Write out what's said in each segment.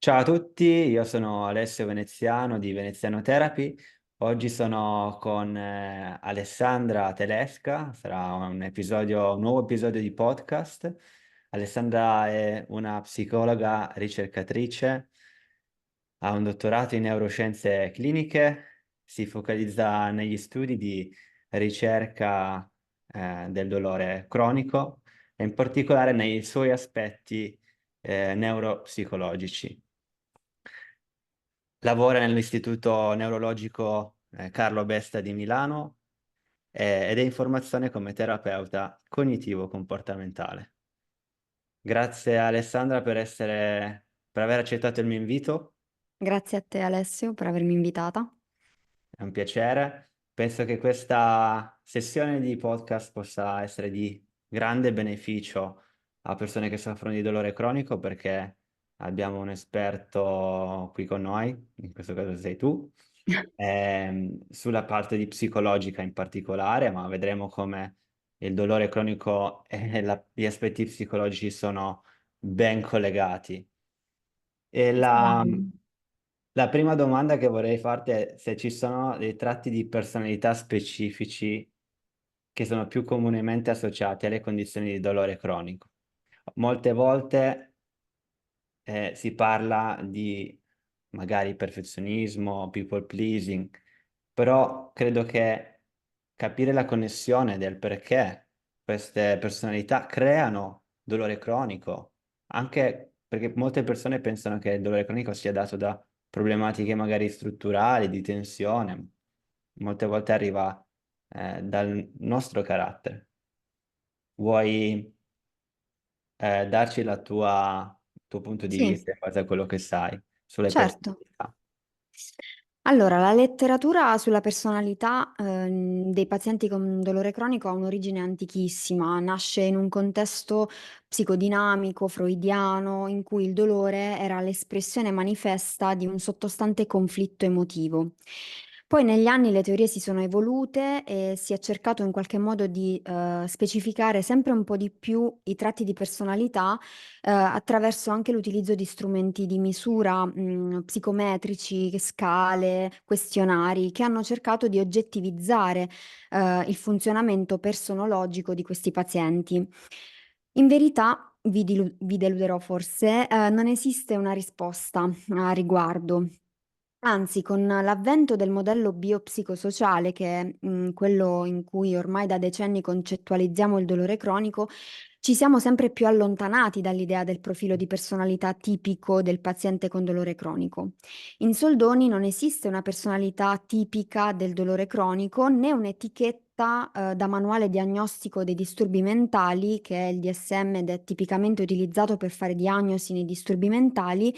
Ciao a tutti, io sono Alessio Veneziano di Veneziano Therapy. Oggi sono con Alessandra Telesca, sarà un nuovo episodio di podcast. Alessandra è una psicologa ricercatrice, ha un dottorato in neuroscienze cliniche, si focalizza negli studi di ricerca del dolore cronico e in particolare nei suoi aspetti neuropsicologici. Lavora nell'Istituto Neurologico Carlo Besta di Milano ed è in formazione come terapeuta cognitivo-comportamentale. Grazie Alessandra per aver accettato il mio invito, Grazie a te Alessio per avermi invitata. è un piacere. Penso che questa sessione di podcast possa essere di grande beneficio a persone che soffrono di dolore cronico perché abbiamo un esperto qui con noi, in questo caso sei tu, sulla parte di psicologica in particolare, ma vedremo come il dolore cronico e gli aspetti psicologici sono ben collegati. E la prima domanda che vorrei farti è se ci sono dei tratti di personalità specifici che sono più comunemente associati alle condizioni di dolore cronico. Molte volte si parla di magari perfezionismo, people pleasing, però credo che capire la connessione del perché queste personalità creano dolore cronico, anche perché molte persone pensano che il dolore cronico sia dato da problematiche magari strutturali, di tensione, molte volte arriva dal nostro carattere. Vuoi darci il tuo punto di Sì, vista in base a quello che sai sulle certo. personalità? Allora, la letteratura sulla personalità dei pazienti con dolore cronico ha un'origine antichissima, nasce in un contesto psicodinamico, freudiano, in cui il dolore era l'espressione manifesta di un sottostante conflitto emotivo. Poi negli anni le teorie si sono evolute e si è cercato in qualche modo di specificare sempre un po' di più i tratti di personalità attraverso anche l'utilizzo di strumenti di misura, psicometrici, scale, questionari, che hanno cercato di oggettivizzare, il funzionamento personologico di questi pazienti. In verità, vi deluderò forse, non esiste una risposta a riguardo. Anzi, con l'avvento del modello biopsicosociale, che è quello in cui ormai da decenni concettualizziamo il dolore cronico, ci siamo sempre più allontanati dall'idea del profilo di personalità tipico del paziente con dolore cronico. In soldoni non esiste una personalità tipica del dolore cronico né un'etichetta da manuale diagnostico dei disturbi mentali, che è il DSM ed è tipicamente utilizzato per fare diagnosi nei disturbi mentali,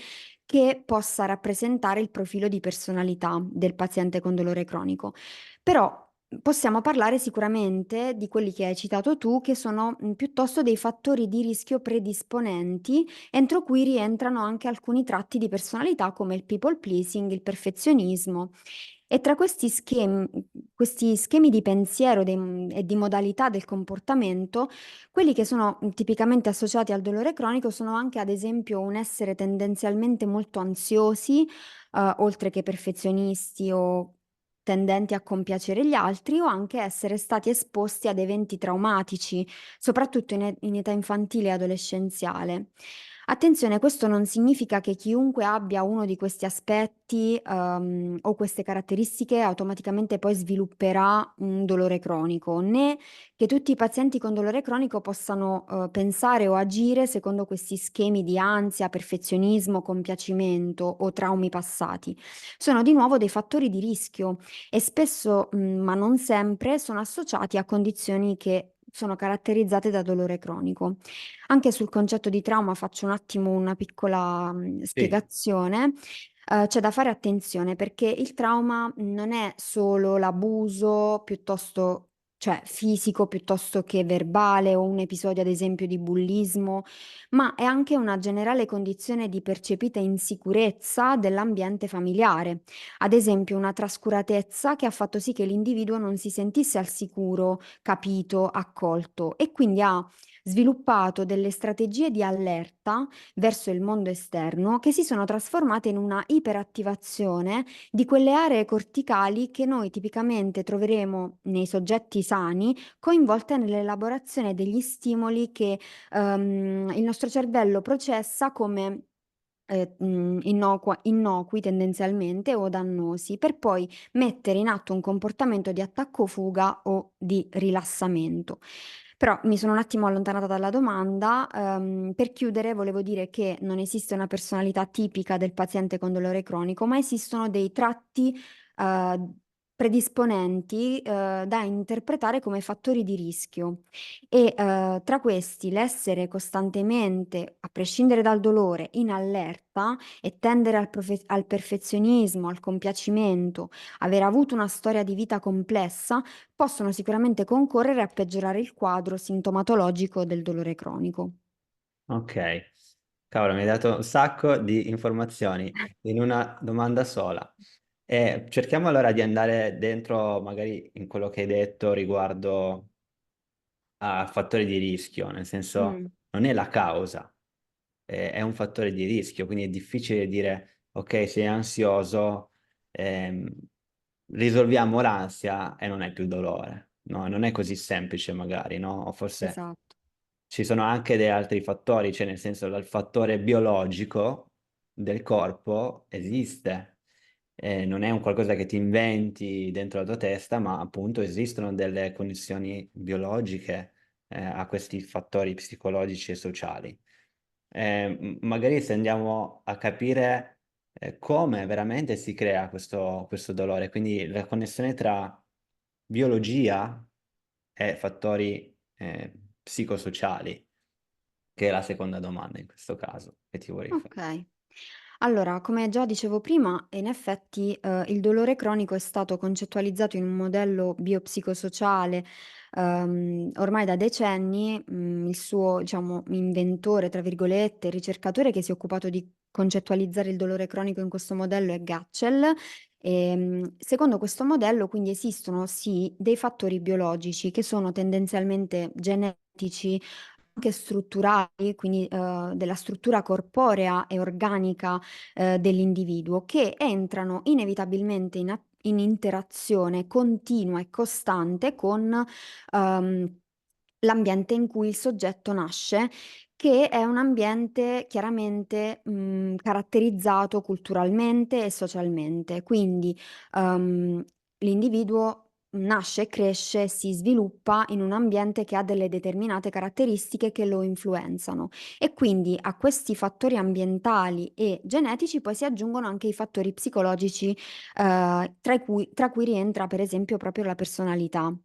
che possa rappresentare il profilo di personalità del paziente con dolore cronico. Però possiamo parlare sicuramente di quelli che hai citato tu, che sono piuttosto dei fattori di rischio predisponenti, entro cui rientrano anche alcuni tratti di personalità come il people pleasing, il perfezionismo. E tra questi schemi di pensiero e di modalità del comportamento, quelli che sono tipicamente associati al dolore cronico sono anche, ad esempio, un essere tendenzialmente molto ansiosi, oltre che perfezionisti o tendenti a compiacere gli altri, o anche essere stati esposti ad eventi traumatici, soprattutto in età infantile e adolescenziale. Attenzione, questo non significa che chiunque abbia uno di questi aspetti, o queste caratteristiche automaticamente poi svilupperà un dolore cronico, né che tutti i pazienti con dolore cronico possano, pensare o agire secondo questi schemi di ansia, perfezionismo, compiacimento o traumi passati. Sono di nuovo dei fattori di rischio e spesso, ma non sempre, sono associati a condizioni che sono caratterizzate da dolore cronico. Anche sul concetto di trauma faccio un attimo una piccola, Sì, spiegazione. C'è da fare attenzione perché il trauma non è solo l'abuso piuttosto cioè fisico piuttosto che verbale o un episodio ad esempio di bullismo, ma è anche una generale condizione di percepita insicurezza dell'ambiente familiare. Ad esempio una trascuratezza che ha fatto sì che l'individuo non si sentisse al sicuro, capito, accolto e quindi ha sviluppato delle strategie di allerta verso il mondo esterno che si sono trasformate in una iperattivazione di quelle aree corticali che noi tipicamente troveremo nei soggetti sani, coinvolte nell'elaborazione degli stimoli che il nostro cervello processa come innocui tendenzialmente o dannosi, per poi mettere in atto un comportamento di attacco-fuga o di rilassamento. Però mi sono un attimo allontanata dalla domanda. Per chiudere, volevo dire che non esiste una personalità tipica del paziente con dolore cronico, ma esistono dei tratti eh, predisponenti da interpretare come fattori di rischio. E tra questi l'essere costantemente, a prescindere dal dolore, in allerta e tendere al perfezionismo, al compiacimento, aver avuto una storia di vita complessa, possono sicuramente concorrere a peggiorare il quadro sintomatologico del dolore cronico. Ok, cavolo, mi hai dato un sacco di informazioni in una domanda sola. E cerchiamo allora di andare dentro magari in quello che hai detto riguardo a fattori di rischio, nel senso Mm, non è la causa, è un fattore di rischio, quindi è difficile dire ok, sei ansioso, ehm, risolviamo l'ansia e non hai più dolore. No, non è così semplice magari, no? O forse esatto. ci sono anche degli altri fattori, cioè nel senso il fattore biologico del corpo esiste. Non è un qualcosa che ti inventi dentro la tua testa, ma appunto esistono delle connessioni biologiche a questi fattori psicologici e sociali. Magari se andiamo a capire come veramente si crea questo dolore, quindi la connessione tra biologia e fattori psicosociali, che è la seconda domanda in questo caso che ti vorrei fare. Okay. Allora, come già dicevo prima, in effetti, il dolore cronico è stato concettualizzato in un modello biopsicosociale, ormai da decenni. Il suo, diciamo, "inventore", tra virgolette, il ricercatore che si è occupato di concettualizzare il dolore cronico in questo modello è Gatchel. Secondo questo modello, quindi, esistono sì dei fattori biologici che sono tendenzialmente genetici, anche strutturali, quindi della struttura corporea e organica dell'individuo, che entrano inevitabilmente in interazione continua e costante con l'ambiente in cui il soggetto nasce, che è un ambiente chiaramente caratterizzato culturalmente e socialmente. Quindi l'individuo nasce, cresce, si sviluppa in un ambiente che ha delle determinate caratteristiche che lo influenzano, e quindi a questi fattori ambientali e genetici poi si aggiungono anche i fattori psicologici, tra cui rientra per esempio proprio la personalità.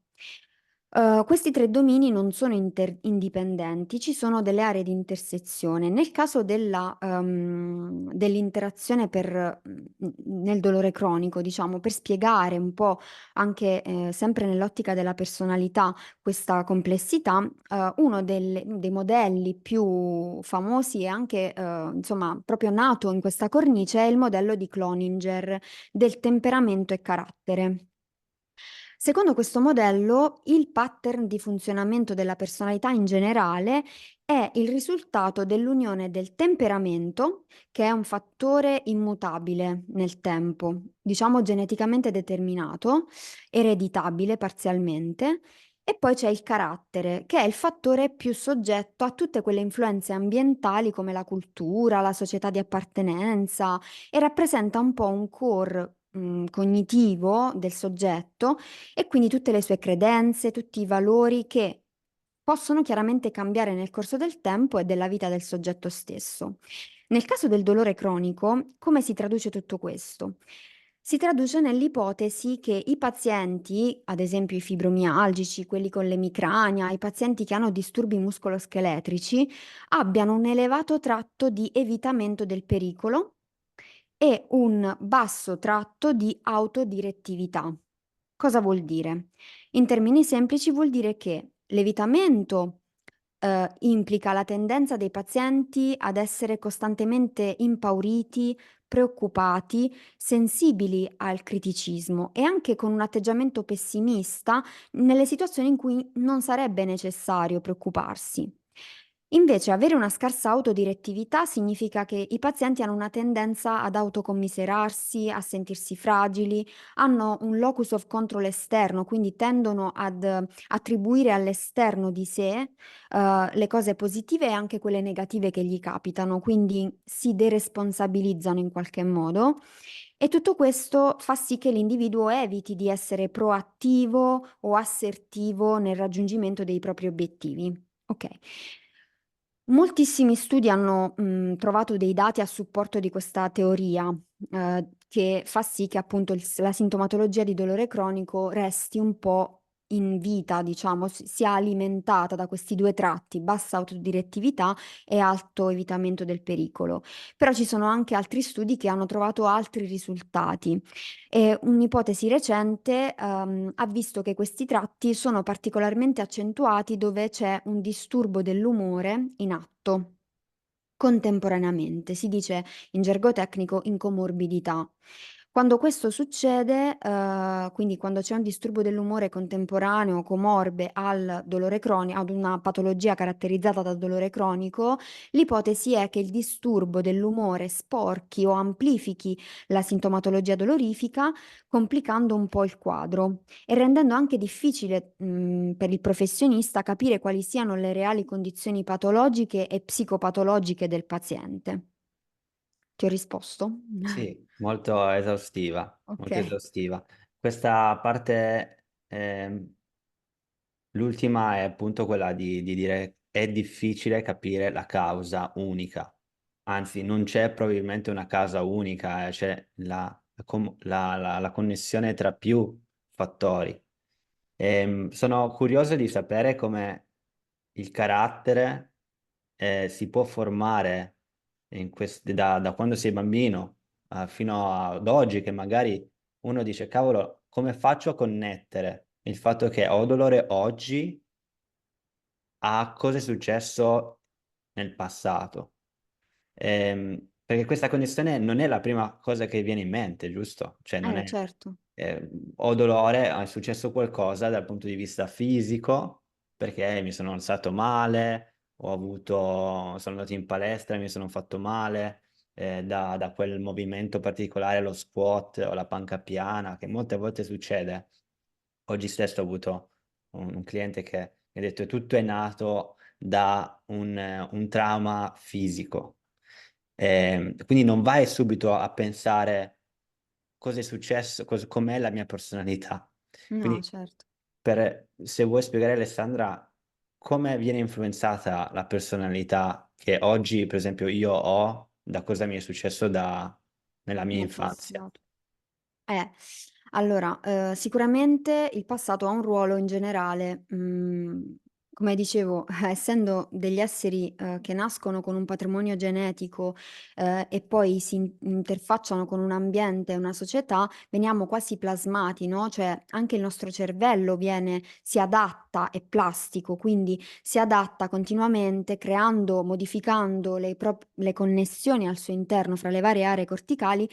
Questi 3 domini non sono indipendenti, ci sono delle aree di intersezione. Nel caso dell'interazione nel dolore cronico, diciamo, per spiegare un po' anche, sempre nell'ottica della personalità, questa complessità, uno dei modelli più famosi e anche, insomma, proprio nato in questa cornice è il modello di Cloninger del temperamento e carattere. Secondo questo modello, il pattern di funzionamento della personalità in generale è il risultato dell'unione del temperamento, che è un fattore immutabile nel tempo, diciamo geneticamente determinato, ereditabile parzialmente, e poi c'è il carattere, che è il fattore più soggetto a tutte quelle influenze ambientali come la cultura, la società di appartenenza, e rappresenta un po' un core cognitivo del soggetto, e quindi tutte le sue credenze, tutti i valori che possono chiaramente cambiare nel corso del tempo e della vita del soggetto stesso. Nel caso del dolore cronico, come si traduce tutto questo? Si traduce nell'ipotesi che i pazienti, ad esempio i fibromialgici, quelli con l'emicrania, i pazienti che hanno disturbi muscoloscheletrici, abbiano un elevato tratto di evitamento del pericolo e un basso tratto di autodirettività. Cosa vuol dire? In termini semplici vuol dire che l'evitamento implica la tendenza dei pazienti ad essere costantemente impauriti, preoccupati, sensibili al criticismo e anche con un atteggiamento pessimista nelle situazioni in cui non sarebbe necessario preoccuparsi. Invece, avere una scarsa autodirettività significa che i pazienti hanno una tendenza ad autocommiserarsi, a sentirsi fragili, hanno un locus of control esterno, quindi tendono ad attribuire all'esterno di sé le cose positive e anche quelle negative che gli capitano, quindi si deresponsabilizzano in qualche modo. E tutto questo fa sì che l'individuo eviti di essere proattivo o assertivo nel raggiungimento dei propri obiettivi. Ok. Moltissimi studi hanno trovato dei dati a supporto di questa teoria, che fa sì che appunto la sintomatologia di dolore cronico resti un po' in vita, diciamo, sia alimentata da questi due tratti, bassa autodirettività e alto evitamento del pericolo. Però ci sono anche altri studi che hanno trovato altri risultati. E un'ipotesi recente, ha visto che questi tratti sono particolarmente accentuati dove c'è un disturbo dell'umore in atto contemporaneamente, si dice in gergo tecnico in comorbidità. Quando questo succede, quindi quando c'è un disturbo dell'umore contemporaneo, comorbe al dolore cronico, ad una patologia caratterizzata dal dolore cronico, l'ipotesi è che il disturbo dell'umore sporchi o amplifichi la sintomatologia dolorifica, complicando un po' il quadro e rendendo anche difficile, per il professionista capire quali siano le reali condizioni patologiche e psicopatologiche del paziente. Ti ho risposto? Sì, molto esaustiva, molto Ok. esaustiva. Questa parte, l'ultima è appunto quella di dire è difficile capire la causa unica. Anzi, non c'è probabilmente una causa unica, c'è la connessione tra più fattori. Sono curioso di sapere come il carattere, si può formare da quando sei bambino, fino ad oggi, che magari uno dice: "Cavolo, come faccio a connettere il fatto che ho dolore oggi a cosa è successo nel passato?" Perché questa connessione non è la prima cosa che viene in mente, giusto? Cioè non è Certo. ho dolore, è successo qualcosa dal punto di vista fisico, perché mi sono alzato male, sono andato in palestra e mi sono fatto male, da quel movimento particolare, lo squat o la panca piana, che molte volte succede. Oggi stesso ho avuto un cliente che mi ha detto: "Tutto è nato da un trauma fisico". Quindi non vai subito a pensare: "Cosa è successo? Com'è la mia personalità?" No, Quindi certo. se vuoi spiegare a Alessandra come viene influenzata la personalità che oggi, per esempio, io ho, da cosa mi è successo nella mia Nel infanzia. passato. Eh, allora, sicuramente il passato ha un ruolo in generale, come dicevo, essendo degli esseri, che nascono con un patrimonio genetico, e poi si interfacciano con un ambiente e una società, veniamo quasi plasmati, no, cioè anche il nostro cervello si adatta, è plastico, quindi si adatta continuamente creando, modificando le connessioni al suo interno fra le varie aree corticali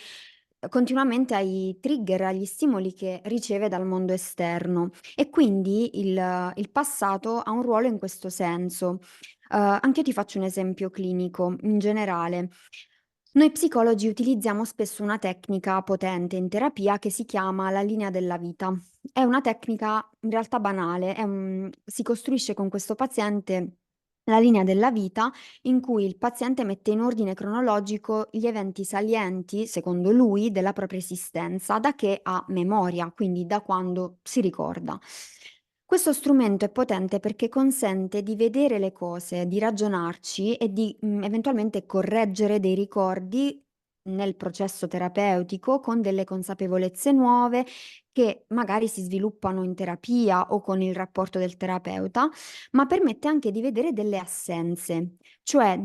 continuamente ai trigger, agli stimoli che riceve dal mondo esterno e quindi il passato ha un ruolo in questo senso. Anch'io ti faccio un esempio clinico, in generale. Noi psicologi utilizziamo spesso una tecnica potente in terapia che si chiama la linea della vita. È una tecnica in realtà banale, si costruisce con questo paziente la linea della vita in cui il paziente mette in ordine cronologico gli eventi salienti, secondo lui, della propria esistenza, da che ha memoria, quindi da quando si ricorda. Questo strumento è potente perché consente di vedere le cose, di ragionarci e di eventualmente correggere dei ricordi nel processo terapeutico con delle consapevolezze nuove che magari si sviluppano in terapia o con il rapporto del terapeuta, ma permette anche di vedere delle assenze, cioè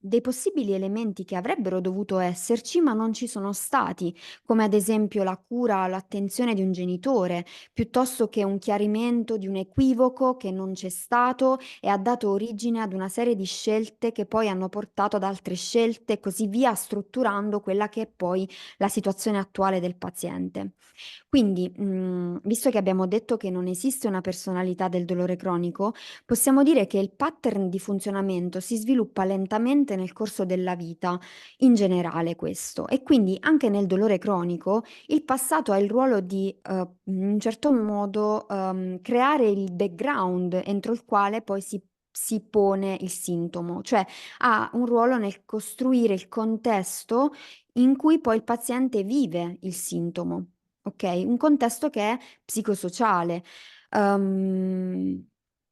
dei possibili elementi che avrebbero dovuto esserci ma non ci sono stati, come ad esempio la cura o l'attenzione di un genitore, piuttosto che un chiarimento di un equivoco che non c'è stato e ha dato origine ad una serie di scelte che poi hanno portato ad altre scelte e così via, strutturando quella che è poi la situazione attuale del paziente. Quindi, visto che abbiamo detto che non esiste una personalità del dolore cronico, possiamo dire che il pattern di funzionamento si sviluppa lentamente nel corso della vita, in generale questo, e quindi anche nel dolore cronico il passato ha il ruolo di, in un certo modo, creare il background entro il quale poi si pone il sintomo, cioè ha un ruolo nel costruire il contesto in cui poi il paziente vive il sintomo, okay, un contesto che è psicosociale. Uhm,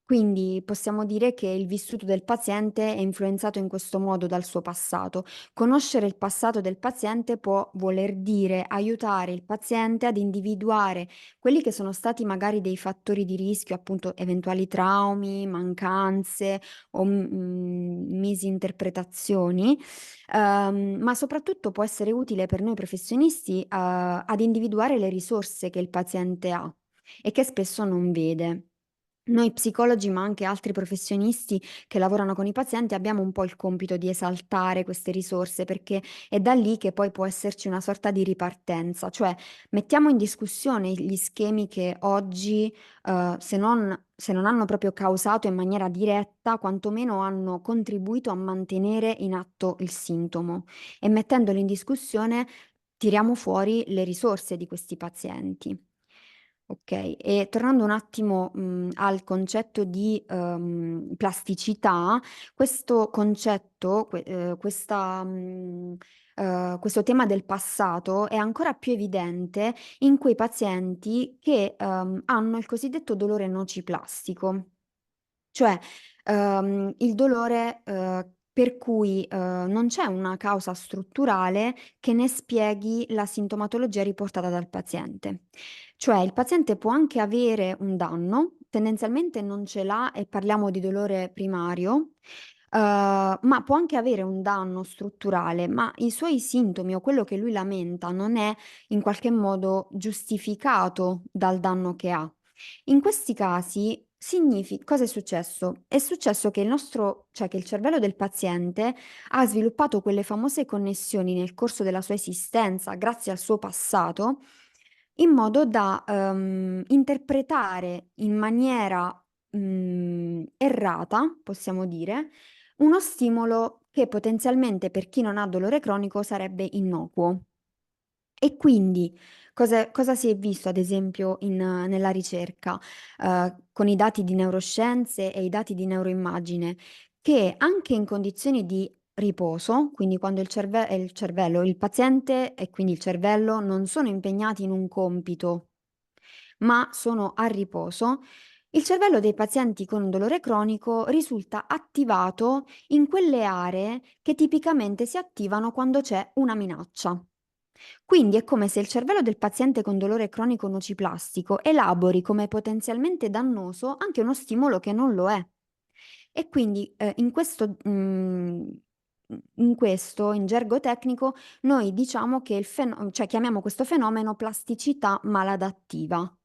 quindi possiamo dire che il vissuto del paziente è influenzato in questo modo dal suo passato. Conoscere il passato del paziente può voler dire aiutare il paziente ad individuare quelli che sono stati magari dei fattori di rischio, appunto eventuali traumi, mancanze o, misinterpretazioni, ma soprattutto può essere utile per noi professionisti, ad individuare le risorse che il paziente ha e che spesso non vede. Noi psicologi, ma anche altri professionisti che lavorano con i pazienti, abbiamo un po' il compito di esaltare queste risorse, perché è da lì che poi può esserci una sorta di ripartenza, cioè mettiamo in discussione gli schemi che oggi, se non hanno proprio causato in maniera diretta, quantomeno hanno contribuito a mantenere in atto il sintomo e mettendoli in discussione tiriamo fuori le risorse di questi pazienti. Okay, e tornando un attimo, al concetto di, plasticità, questo concetto, questo tema del passato è ancora più evidente in quei pazienti che, hanno il cosiddetto dolore nociplastico. Cioè, il dolore, per cui, non c'è una causa strutturale che ne spieghi la sintomatologia riportata dal paziente. Cioè, il paziente può anche avere un danno, tendenzialmente non ce l'ha e parliamo di dolore primario, ma può anche avere un danno strutturale, ma i suoi sintomi o quello che lui lamenta non è in qualche modo giustificato dal danno che ha. In questi casi cosa è successo? È successo che che il cervello del paziente ha sviluppato quelle famose connessioni nel corso della sua esistenza, grazie al suo passato, in modo da, interpretare in maniera, errata, possiamo dire, uno stimolo che potenzialmente per chi non ha dolore cronico sarebbe innocuo. E quindi cosa si è visto ad esempio nella ricerca, con i dati di neuroscienze e i dati di neuroimmagine, che anche in condizioni di riposo, quindi quando il paziente e quindi il cervello non sono impegnati in un compito, ma sono a riposo, il cervello dei pazienti con un dolore cronico risulta attivato in quelle aree che tipicamente si attivano quando c'è una minaccia. Quindi è come se il cervello del paziente con dolore cronico nociplastico elabori come potenzialmente dannoso anche uno stimolo che non lo è. E quindi in gergo tecnico, noi diciamo che cioè chiamiamo questo fenomeno plasticità maladattiva.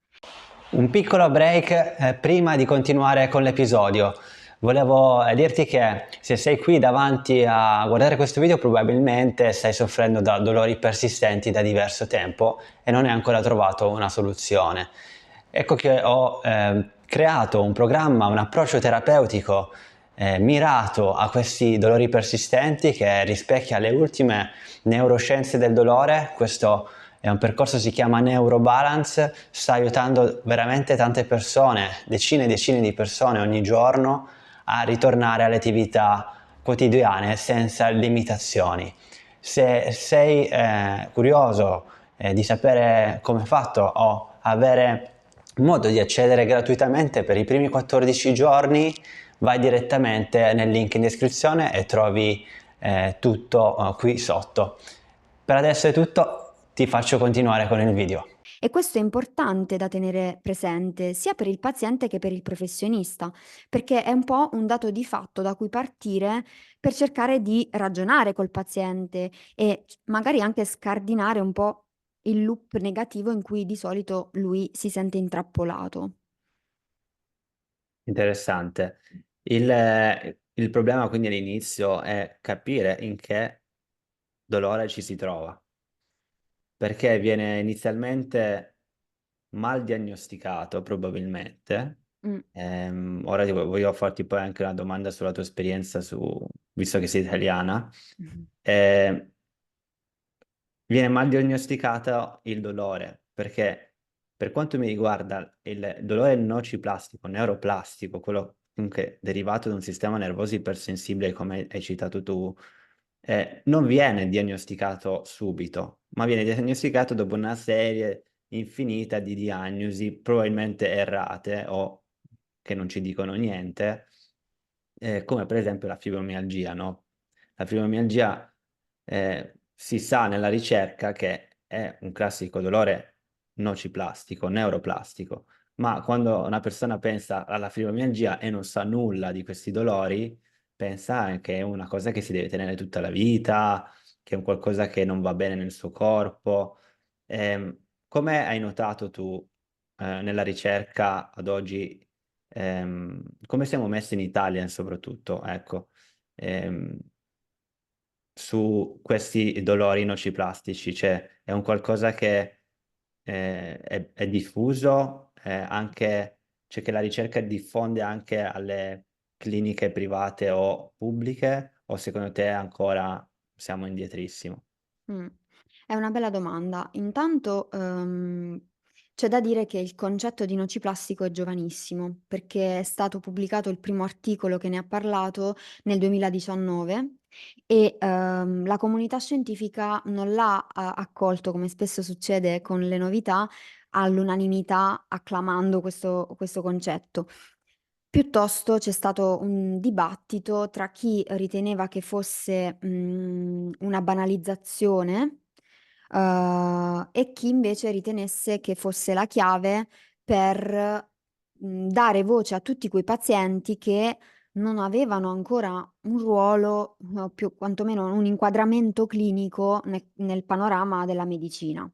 Un piccolo break prima di continuare con l'episodio. Volevo dirti che se sei qui davanti a guardare questo video probabilmente stai soffrendo da dolori persistenti da diverso tempo e non hai ancora trovato una soluzione. Ecco che ho creato un programma, un approccio terapeutico mirato a questi dolori persistenti che rispecchia le ultime neuroscienze del dolore. Questo è un percorso che si chiama Neurobalance, sta aiutando veramente tante persone, decine e decine di persone ogni giorno a ritornare alle attività quotidiane senza limitazioni. Se sei curioso di sapere come è fatto o avere modo di accedere gratuitamente per i primi 14 giorni, vai direttamente nel link in descrizione e trovi tutto qui sotto. Per adesso è tutto, ti faccio continuare con il video. E questo è importante da tenere presente sia per il paziente che per il professionista, perché è un po' un dato di fatto da cui partire per cercare di ragionare col paziente e magari anche scardinare un po' il loop negativo in cui di solito lui si sente intrappolato. Interessante. Il problema quindi all'inizio è capire in che dolore ci si trova, perché viene inizialmente mal diagnosticato probabilmente. Mm. Ora voglio farti poi anche una domanda sulla tua esperienza visto che sei italiana. Mhm. Eh, Viene mal diagnosticato il dolore, perché per quanto mi riguarda il dolore nociplastico, neuroplastico, quello comunque derivato da un sistema nervoso ipersensibile, come hai citato tu, non viene diagnosticato subito, ma viene diagnosticato dopo una serie infinita di diagnosi, probabilmente errate o che non ci dicono niente, come per esempio la fibromialgia, no? La fibromialgia si sa nella ricerca che è un classico dolore nociplastico, neuroplastico, ma quando una persona pensa alla fibromialgia e non sa nulla di questi dolori, pensa che è una cosa che si deve tenere tutta la vita, che è un qualcosa che non va bene nel suo corpo. Come hai notato tu, nella ricerca ad oggi, come siamo messi in Italia soprattutto, ecco, ehm, su questi dolori nociplastici? Cioè, è un qualcosa che è diffuso, anche, cioè che la ricerca diffonde anche alle cliniche private o pubbliche, o secondo te ancora siamo indietrissimo? Mh. È una bella domanda. Intanto, c'è da dire che il concetto di nociplastico è giovanissimo, perché è stato pubblicato il primo articolo che ne ha parlato nel 2019 e, la comunità scientifica non l'ha accolto, come spesso succede con le novità, all'unanimità acclamando questo concetto. Piuttosto c'è stato un dibattito tra chi riteneva che fosse, una banalizzazione, e chi invece ritenesse che fosse la chiave per, dare voce a tutti quei pazienti che non avevano ancora un ruolo, più quantomeno un inquadramento clinico nel panorama della medicina,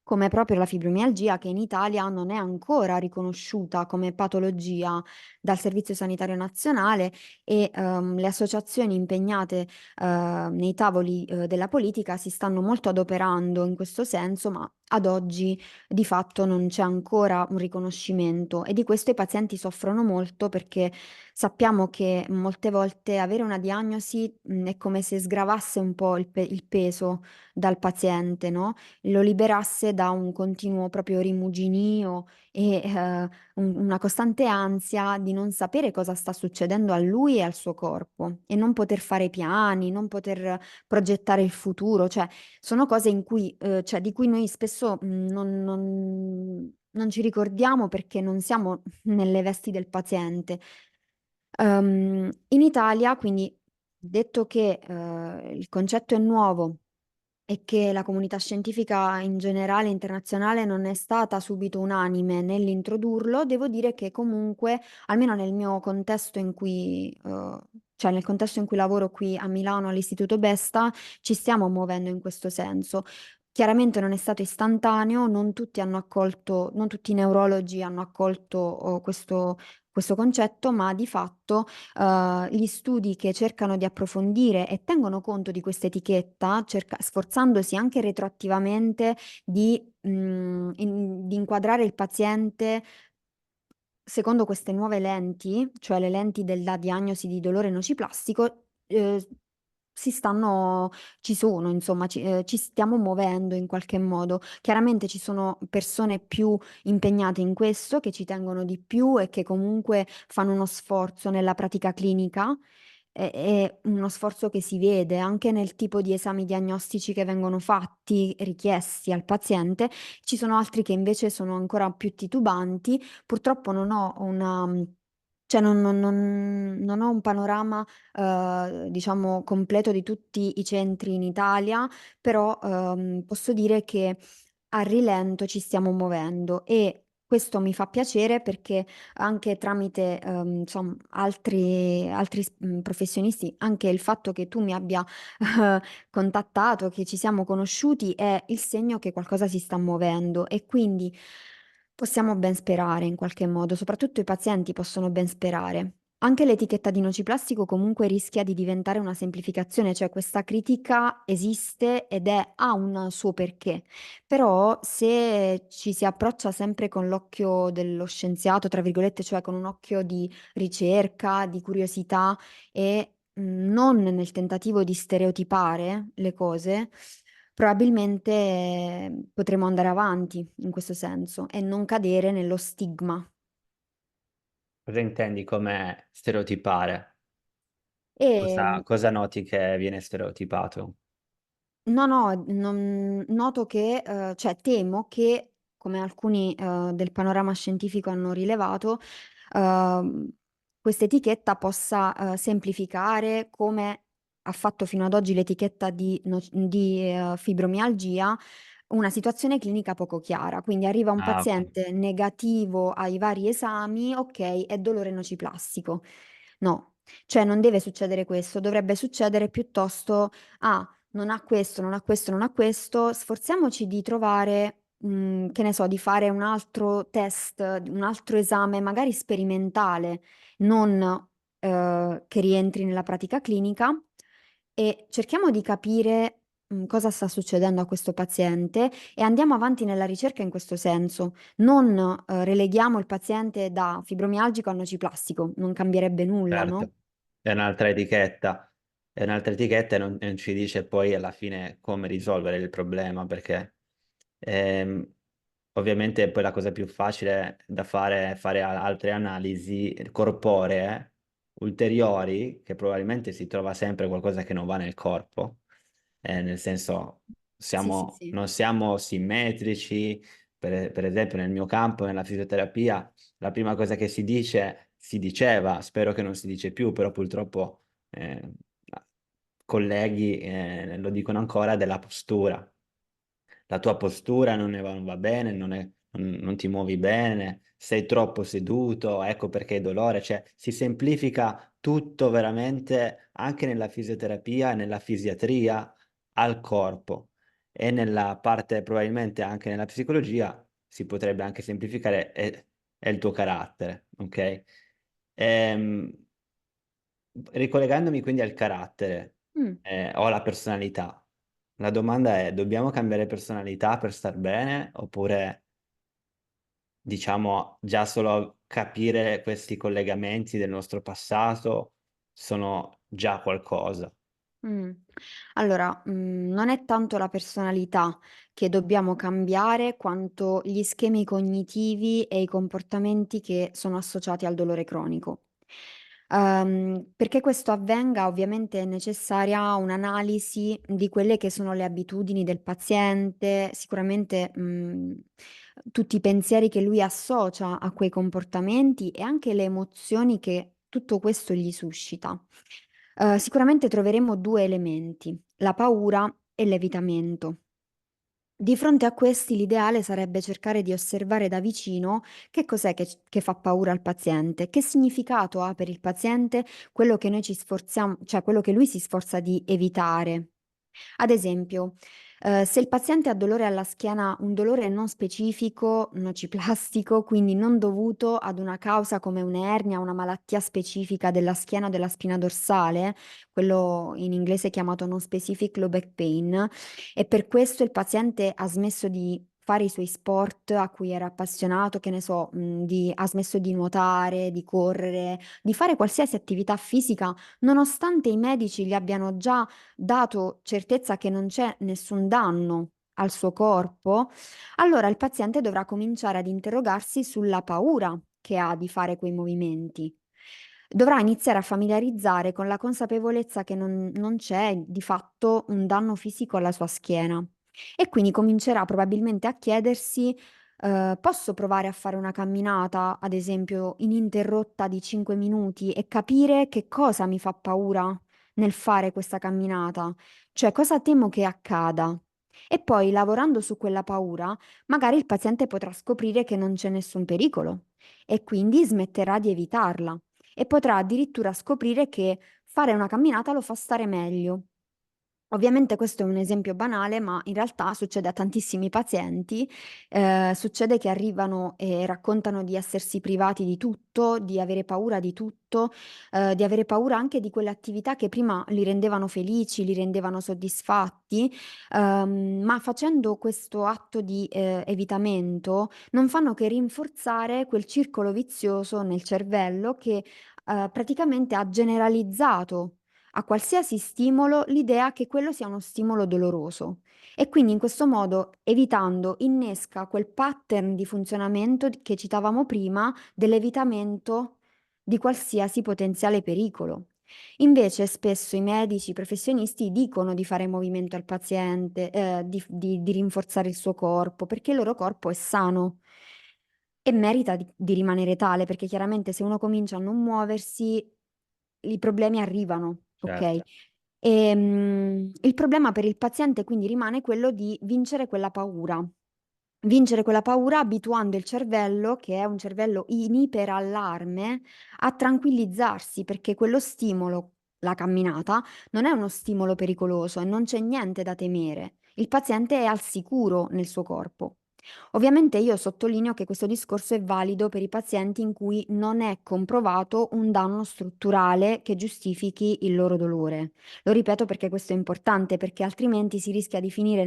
come proprio la fibromialgia che in Italia non è ancora riconosciuta come patologia dal Servizio Sanitario Nazionale e, le associazioni impegnate, nei tavoli, della politica si stanno molto adoperando in questo senso, ma ad oggi di fatto non c'è ancora un riconoscimento e di questo i pazienti soffrono molto perché sappiamo che molte volte avere una diagnosi, è come se sgravasse un po' il peso dal paziente, no, lo liberasse da un continuo proprio rimuginio e, una costante ansia di non sapere cosa sta succedendo a lui e al suo corpo e non poter fare piani, non poter progettare il futuro, cioè sono cose in cui cioè di cui noi spesso, non ci ricordiamo perché non siamo nelle vesti del paziente. In Italia, quindi detto che, il concetto è nuovo e che la comunità scientifica in generale internazionale non è stata subito unanime nell'introdurlo, devo dire che comunque, almeno nel mio contesto in cui, cioè nel contesto in cui lavoro qui a Milano all'Istituto Besta, ci stiamo muovendo in questo senso. Chiaramente non è stato istantaneo, non tutti i neurologi hanno accolto questo concetto, ma di fatto gli studi che cercano di approfondire e tengono conto di questa etichetta, sforzandosi anche retroattivamente di inquadrare il paziente secondo queste nuove lenti, cioè le lenti della diagnosi di dolore nociplastico, si stanno ci sono insomma, ci stiamo muovendo in qualche modo. Chiaramente ci sono persone più impegnate in questo, che ci tengono di più e che comunque fanno uno sforzo nella pratica clinica, e uno sforzo che si vede anche nel tipo di esami diagnostici che vengono fatti, richiesti al paziente. Ci sono altri che invece sono ancora più titubanti. Purtroppo non ho una cioè non ho un panorama, diciamo completo di tutti i centri in Italia, però, posso dire che a rilento ci stiamo muovendo e questo mi fa piacere perché anche tramite insomma, altri professionisti, anche il fatto che tu mi abbia contattato, che ci siamo conosciuti, è il segno che qualcosa si sta muovendo e quindi possiamo ben sperare in qualche modo, soprattutto i pazienti possono ben sperare. Anche l'etichetta di nociplastico comunque rischia di diventare una semplificazione, cioè questa critica esiste ed ha un suo perché. Però se ci si approccia sempre con l'occhio dello scienziato, tra virgolette, cioè con un occhio di ricerca, di curiosità e non nel tentativo di stereotipare le cose, probabilmente potremo andare avanti in questo senso e non cadere nello stigma. Cosa intendi come stereotipare? E Cosa noti che viene stereotipato? no, no, noto che, cioè temo che, come alcuni del panorama scientifico hanno rilevato, ehm, questa etichetta possa semplificare, come ha fatto fino ad oggi l'etichetta di fibromialgia, una situazione clinica poco chiara. Quindi arriva un Ah, ok. paziente negativo ai vari esami, ok, è dolore nociplastico. No, cioè non deve succedere questo, dovrebbe succedere piuttosto, ah, non ha questo, non ha questo, non ha questo, sforziamoci di trovare, che ne so, di fare un altro test, un altro esame, magari sperimentale, non che rientri nella pratica clinica, e cerchiamo di capire, cosa sta succedendo a questo paziente e andiamo avanti nella ricerca in questo senso. Non, releghiamo il paziente da fibromialgico a nociplastico, non cambierebbe nulla, no? Certo, è un'altra etichetta, è un'altra etichetta e non ci dice poi alla fine come risolvere il problema, perché ehm, ovviamente poi la cosa più facile da fare è fare altre analisi corporee ulteriori, che probabilmente si trova sempre qualcosa che non va nel corpo, nel senso Sì, sì, sì. non siamo simmetrici, per esempio nel mio campo, nella fisioterapia la prima cosa che si dice, si diceva, spero che non si dice più, però purtroppo colleghi lo dicono ancora, della postura. La tua postura non va bene, non ti muovi bene, sei troppo seduto, ecco perché hai dolore, cioè si semplifica tutto veramente anche nella fisioterapia e nella fisiatria al corpo e nella parte probabilmente anche nella psicologia si potrebbe anche semplificare è il tuo carattere, ok? Ehm, Ricollegandomi quindi al carattere Mm. o alla personalità, la domanda è: dobbiamo cambiare personalità per star bene oppure diciamo già solo capire questi collegamenti del nostro passato sono già qualcosa? Mh. Allora, non è tanto la personalità che dobbiamo cambiare, quanto gli schemi cognitivi e i comportamenti che sono associati al dolore cronico. Perché questo avvenga, ovviamente è necessaria un'analisi di quelle che sono le abitudini del paziente, sicuramente, tutti i pensieri che lui associa a quei comportamenti e anche le emozioni che tutto questo gli suscita. Sicuramente troveremo 2 elementi: la paura e l'evitamento. Di fronte a questi l'ideale sarebbe cercare di osservare da vicino che cos'è che fa paura al paziente, che significato ha per il paziente quello che noi ci sforziam cioè quello che lui si sforza di evitare. Ad esempio, se il paziente ha dolore alla schiena, un dolore non specifico, nociplastico, quindi non dovuto ad una causa come un'ernia, una malattia specifica della schiena o della spina dorsale, quello in inglese chiamato non specific low back pain, e per questo il paziente ha smesso di fare i suoi sport a cui era appassionato, che ne so, ha smesso di nuotare, di correre, di fare qualsiasi attività fisica, nonostante i medici gli abbiano già dato certezza che non c'è nessun danno al suo corpo, allora il paziente dovrà cominciare ad interrogarsi sulla paura che ha di fare quei movimenti. Dovrà iniziare a familiarizzare con la consapevolezza che non c'è di fatto un danno fisico alla sua schiena e quindi comincerà probabilmente a chiedersi: posso provare a fare una camminata, ad esempio ininterrotta di 5 minuti e capire che cosa mi fa paura nel fare questa camminata? Cioè cosa temo che accada? E poi, lavorando su quella paura, magari il paziente potrà scoprire che non c'è nessun pericolo e quindi smetterà di evitarla e potrà addirittura scoprire che fare una camminata lo fa stare meglio. Ovviamente questo è un esempio banale, ma in realtà succede a tantissimi pazienti. Succede che arrivano e raccontano di essersi privati di tutto, di avere paura di tutto, di avere paura anche di quelle attività che prima li rendevano felici, li rendevano soddisfatti, ma facendo questo atto di, evitamento non fanno che rinforzare quel circolo vizioso nel cervello che, praticamente ha generalizzato a qualsiasi stimolo l'idea che quello sia uno stimolo doloroso e quindi in questo modo, evitando, innesca quel pattern di funzionamento che citavamo prima dell'evitamento di qualsiasi potenziale pericolo. Invece spesso i medici, i professionisti dicono di fare movimento al paziente, di rinforzare il suo corpo, perché il loro corpo è sano e merita di rimanere tale, perché chiaramente se uno comincia a non muoversi, i problemi arrivano, ok? Certo. Il problema per il paziente quindi rimane quello di vincere quella paura. Vincere quella paura abituando il cervello, che è un cervello in iperallarme, a tranquillizzarsi perché quello stimolo, la camminata, non è uno stimolo pericoloso e non c'è niente da temere. Il paziente è al sicuro nel suo corpo. Ovviamente io sottolineo che questo discorso è valido per i pazienti in cui non è comprovato un danno strutturale che giustifichi il loro dolore. Lo ripeto perché questo è importante, perché altrimenti si rischia di finire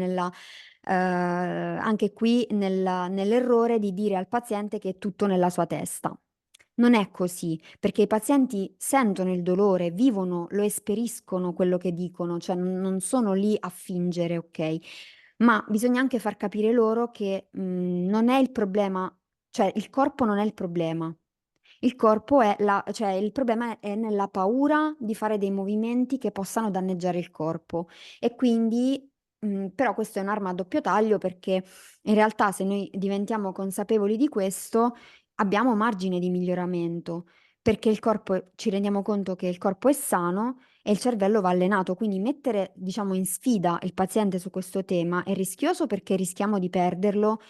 anche qui nell'errore di dire al paziente che è tutto nella sua testa. Non è così, perché i pazienti sentono il dolore, vivono, lo esperiscono quello che dicono, cioè non sono lì a fingere, ok? Ma bisogna anche far capire loro che non è il problema, cioè il corpo non è il problema. Il corpo è cioè il problema è nella paura di fare dei movimenti che possano danneggiare il corpo. E quindi, però questo è un'arma a doppio taglio perché in realtà se noi diventiamo consapevoli di questo, abbiamo margine di miglioramento, perché il corpo, ci rendiamo conto che il corpo è sano e il cervello va allenato, quindi mettere, diciamo, in sfida il paziente su questo tema è rischioso perché rischiamo di perderlo,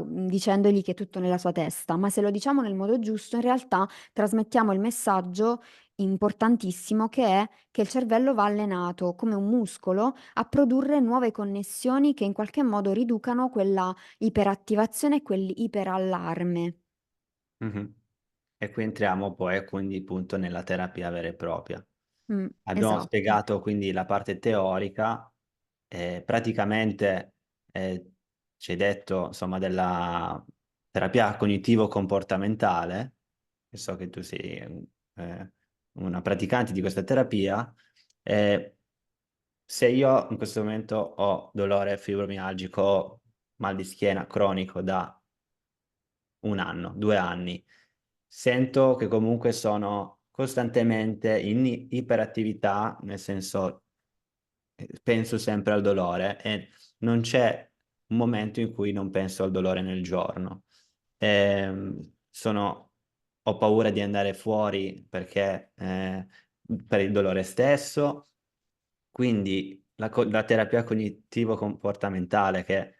dicendogli che è tutto nella sua testa, ma se lo diciamo nel modo giusto, in realtà trasmettiamo il messaggio importantissimo che è che il cervello va allenato come un muscolo a produrre nuove connessioni che in qualche modo riducano quella iperattivazione e quell'iperallarme. Mhm. E qui entriamo poi quindi appunto nella terapia vera e propria. Abbiamo Esatto. spiegato quindi la parte teorica, praticamente ci hai detto insomma della terapia cognitivo-comportamentale, che so che tu sei eh, una praticante di questa terapia. eh, Se io in questo momento ho dolore fibromialgico, mal di schiena cronico da 1 anno, 2 anni, sento che comunque sono costantemente in iperattività, nel senso penso sempre al dolore e non c'è un momento in cui non penso al dolore nel giorno. Sono, ho paura di andare fuori perché per il dolore stesso, quindi la terapia cognitivo-comportamentale, che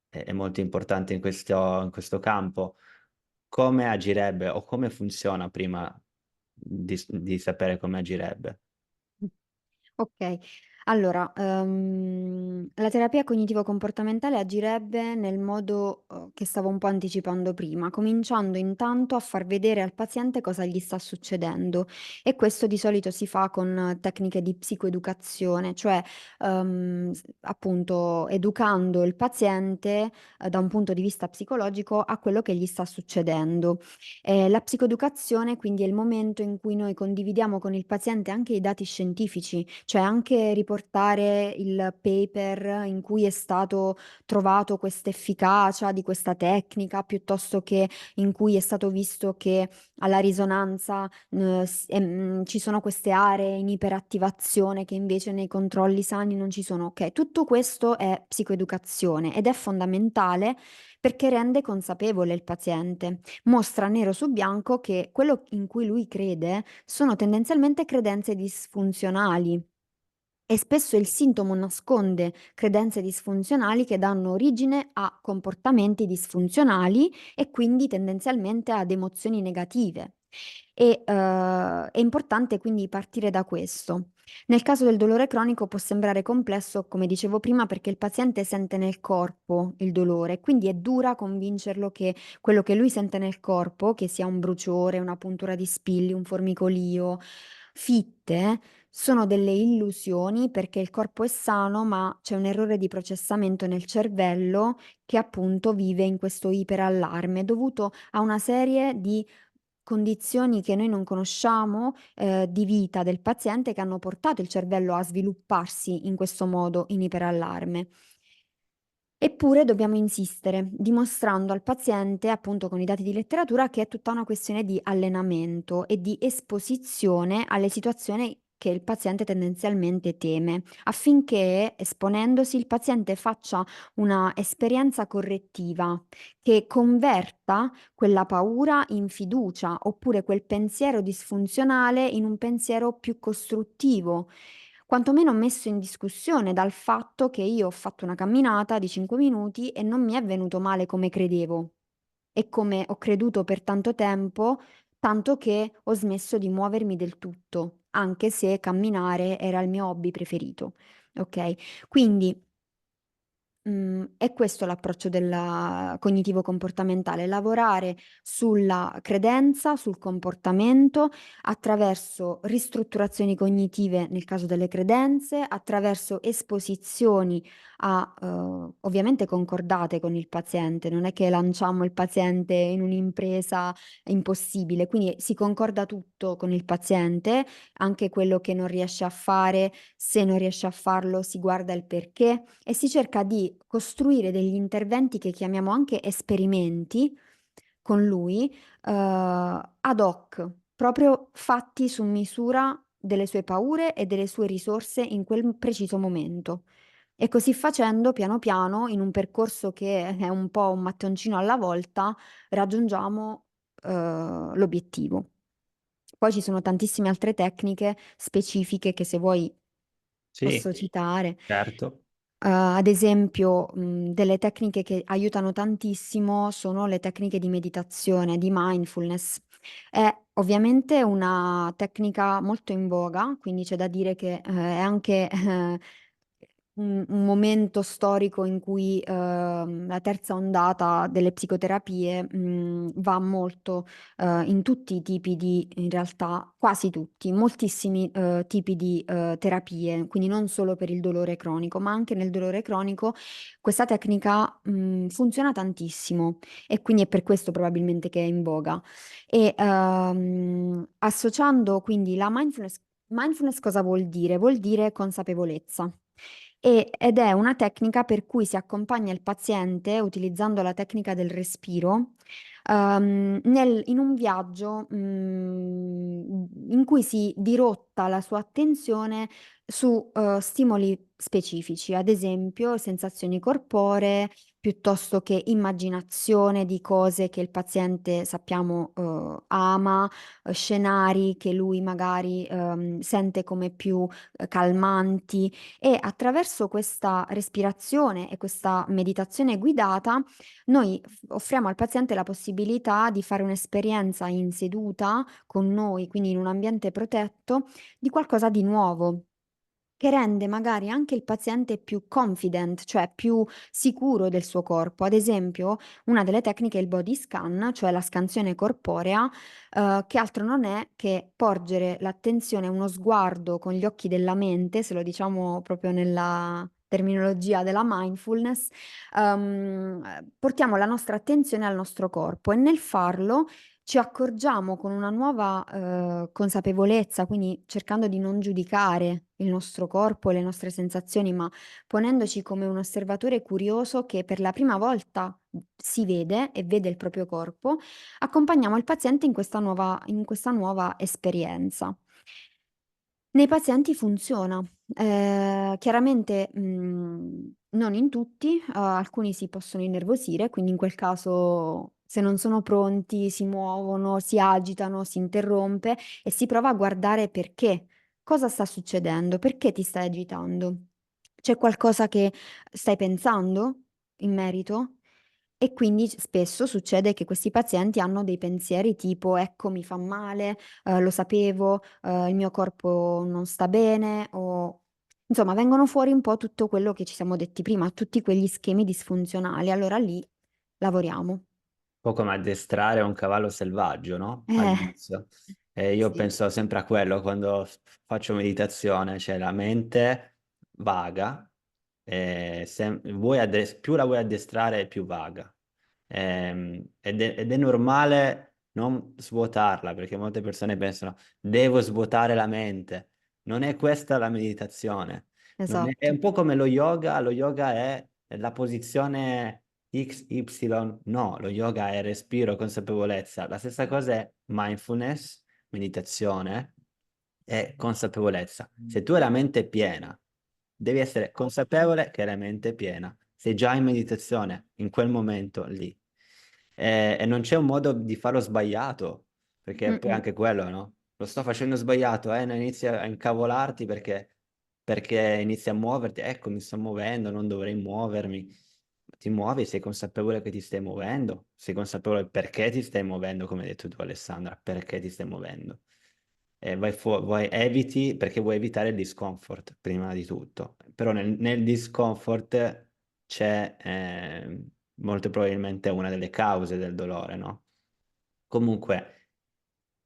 è molto importante in questo campo, come agirebbe o come funziona prima di sapere come agirebbe? Okay. Allora, la terapia cognitivo-comportamentale agirebbe nel modo, che stavo un po' anticipando prima, cominciando intanto a far vedere al paziente cosa gli sta succedendo e questo di solito si fa con tecniche di psicoeducazione, cioè, appunto educando il paziente, da un punto di vista psicologico a quello che gli sta succedendo. La psicoeducazione quindi è il momento in cui noi condividiamo con il paziente anche i dati scientifici, cioè anche riportare il paper in cui è stato trovato questa efficacia di questa tecnica, piuttosto che in cui è stato visto che alla risonanza, ci sono queste aree in iperattivazione che invece nei controlli sani non ci sono. Okay, tutto questo è psicoeducazione ed è fondamentale perché rende consapevole il paziente. Mostra nero su bianco che quello in cui lui crede sono tendenzialmente credenze disfunzionali e spesso il sintomo nasconde credenze disfunzionali che danno origine a comportamenti disfunzionali e quindi tendenzialmente ad emozioni negative. È importante quindi partire da questo. Nel caso del dolore cronico può sembrare complesso, come dicevo prima, perché il paziente sente nel corpo il dolore, quindi è dura convincerlo che quello che lui sente nel corpo, che sia un bruciore, una puntura di spilli, un formicolio, fitte, sono delle illusioni perché il corpo è sano, ma c'è un errore di processamento nel cervello che appunto vive in questo iperallarme dovuto a una serie di condizioni che noi non conosciamo, di vita del paziente che hanno portato il cervello a svilupparsi in questo modo in iperallarme. Eppure dobbiamo insistere, dimostrando al paziente, appunto con i dati di letteratura, che è tutta una questione di allenamento e di esposizione alle situazioni che il paziente tendenzialmente teme, affinché esponendosi il paziente faccia una esperienza correttiva che converta quella paura in fiducia oppure quel pensiero disfunzionale in un pensiero più costruttivo, quantomeno messo in discussione dal fatto che io ho fatto una camminata di 5 minuti e non mi è venuto male come credevo e come ho creduto per tanto tempo, tanto che ho smesso di muovermi del tutto, anche se camminare era il mio hobby preferito. Ok? Quindi è questo l'approccio del cognitivo-comportamentale, lavorare sulla credenza, sul comportamento attraverso ristrutturazioni cognitive nel caso delle credenze, attraverso esposizioni ovviamente concordate con il paziente, non è che lanciamo il paziente in un'impresa impossibile, quindi si concorda tutto con il paziente, anche quello che non riesce a fare, se non riesce a farlo si guarda il perché e si cerca di costruire degli interventi che chiamiamo anche esperimenti con lui, ad hoc, proprio fatti su misura delle sue paure e delle sue risorse in quel preciso momento. E così facendo, piano piano, in un percorso che è un po' un mattoncino alla volta, raggiungiamo, l'obiettivo. Poi ci sono tantissime altre tecniche specifiche che se vuoi Sì, posso citare. certo. Ad esempio, delle tecniche che aiutano tantissimo sono le tecniche di meditazione, di mindfulness. È ovviamente una tecnica molto in voga, quindi c'è da dire che è anche un momento storico in cui la terza ondata delle psicoterapie va molto in tutti i tipi di, in realtà quasi tutti, moltissimi tipi di terapie, quindi non solo per il dolore cronico, ma anche nel dolore cronico questa tecnica funziona tantissimo e quindi è per questo probabilmente che è in voga. E associando quindi la mindfulness, mindfulness cosa vuol dire? Vuol dire consapevolezza. Ed è una tecnica per cui si accompagna il paziente utilizzando la tecnica del respiro in un viaggio in cui si dirotta la sua attenzione su stimoli specifici, ad esempio sensazioni corporee, piuttosto che immaginazione di cose che il paziente sappiamo ama, scenari che lui magari sente come più calmanti e attraverso questa respirazione e questa meditazione guidata noi offriamo al paziente la possibilità di fare un'esperienza in seduta con noi, quindi in un ambiente protetto, di qualcosa di nuovo che rende magari anche il paziente più confident, cioè più sicuro del suo corpo. Ad esempio, una delle tecniche è il body scan, cioè la scansione corporea, che altro non è che porgere l'attenzione, uno sguardo con gli occhi della mente, se lo diciamo proprio nella terminologia della mindfulness, portiamo la nostra attenzione al nostro corpo e nel farlo ci accorgiamo con una nuova consapevolezza, quindi cercando di non giudicare il nostro corpo e le nostre sensazioni, ma ponendoci come un osservatore curioso che per la prima volta si vede e vede il proprio corpo, accompagniamo il paziente in questa nuova esperienza. Nei pazienti funziona. Chiaramente, non in tutti, alcuni si possono innervosire, quindi in quel caso se non sono pronti si muovono, si agitano, si interrompe e si prova a guardare perché. cosa sta succedendo? Perché ti stai agitando? C'è qualcosa che stai pensando in merito? E quindi spesso succede che questi pazienti hanno dei pensieri tipo, ecco, mi fa male, lo sapevo, il mio corpo non sta bene, o insomma, vengono fuori un po' tutto quello che ci siamo detti prima, tutti quegli schemi disfunzionali. Allora lì lavoriamo. Po' come addestrare un cavallo selvaggio, no? Eh, All'inizio. E io sì, penso sempre a quello quando faccio meditazione, cioè la mente vaga, più la vuoi addestrare, più vaga. Ed è normale non svuotarla, perché molte persone pensano, devo svuotare la mente. Non è questa la meditazione. È esatto. un po' come lo yoga è la posizione XY, no, lo yoga è respiro, consapevolezza. La stessa cosa è mindfulness, meditazione e consapevolezza. Se tu hai la mente piena, devi essere consapevole che la mente è piena. Sei già in meditazione in quel momento lì. E non c'è un modo di farlo sbagliato, perché poi Mm-mm. anche quello, no? Lo sto facendo sbagliato, non inizi a incavolarti perché inizi a muoverti. Ecco, mi sto muovendo, non dovrei muovermi. Ti muovi, sei consapevole che ti stai muovendo, sei consapevole perché ti stai muovendo, come hai detto tu, Alessandra, perché ti stai muovendo. Eviti, perché vuoi evitare il discomfort prima di tutto. Però nel discomfort c'è molto probabilmente una delle cause del dolore, no? Comunque,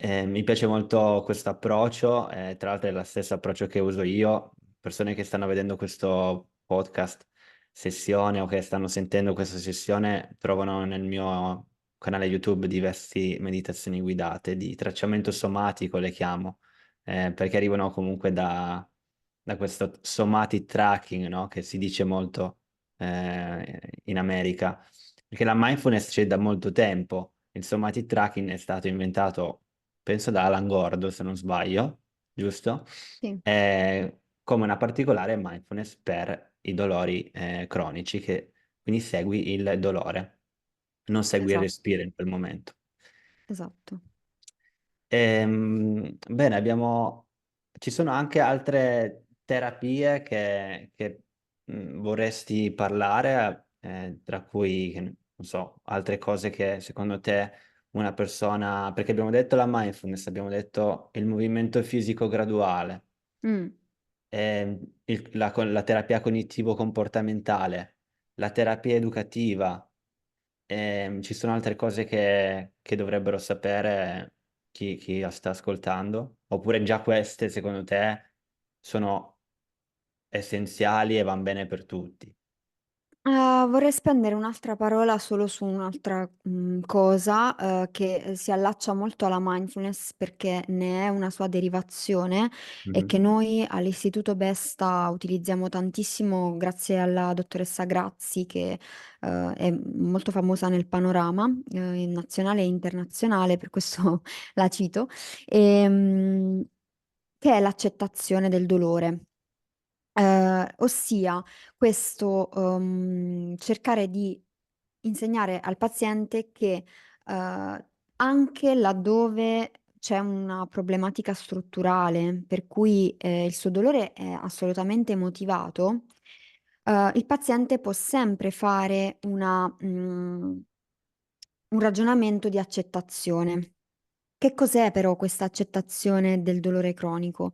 mi piace molto questo approccio, tra l'altro è lo stesso approccio che uso io. Persone che stanno vedendo questo podcast sessione o che stanno sentendo questa sessione trovano nel mio canale YouTube diverse meditazioni guidate di tracciamento somatico, le chiamo, perché arrivano comunque da questo somatic tracking, no? Che si dice molto in America, perché la mindfulness c'è da molto tempo. Il somatic tracking è stato inventato, penso, da Alan Gordo, se non sbaglio, giusto? Sì, Come una particolare mindfulness per i dolori cronici, che quindi segui il dolore, non segui il esatto, respiro in quel momento. esatto. Bene, ci sono anche altre terapie che vorresti parlare, tra cui, che non so, altre cose che secondo te una persona, perché abbiamo detto la mindfulness, abbiamo detto il movimento fisico graduale, Mm. la terapia cognitivo-comportamentale, la terapia educativa. Ci sono altre cose che dovrebbero sapere chi la sta ascoltando? Oppure già queste, secondo te, sono essenziali e vanno bene per tutti? Vorrei spendere un'altra parola solo su un'altra cosa che si allaccia molto alla mindfulness perché ne è una sua derivazione e Mhm. che noi all'Istituto Besta utilizziamo tantissimo grazie alla dottoressa Grazzi che è molto famosa nel panorama nazionale e internazionale, per questo la cito, che è l'accettazione del dolore. Ossia questo cercare di insegnare al paziente che anche laddove c'è una problematica strutturale, per cui il suo dolore è assolutamente motivato, il paziente può sempre fare un ragionamento di accettazione. Che cos'è però questa accettazione del dolore cronico?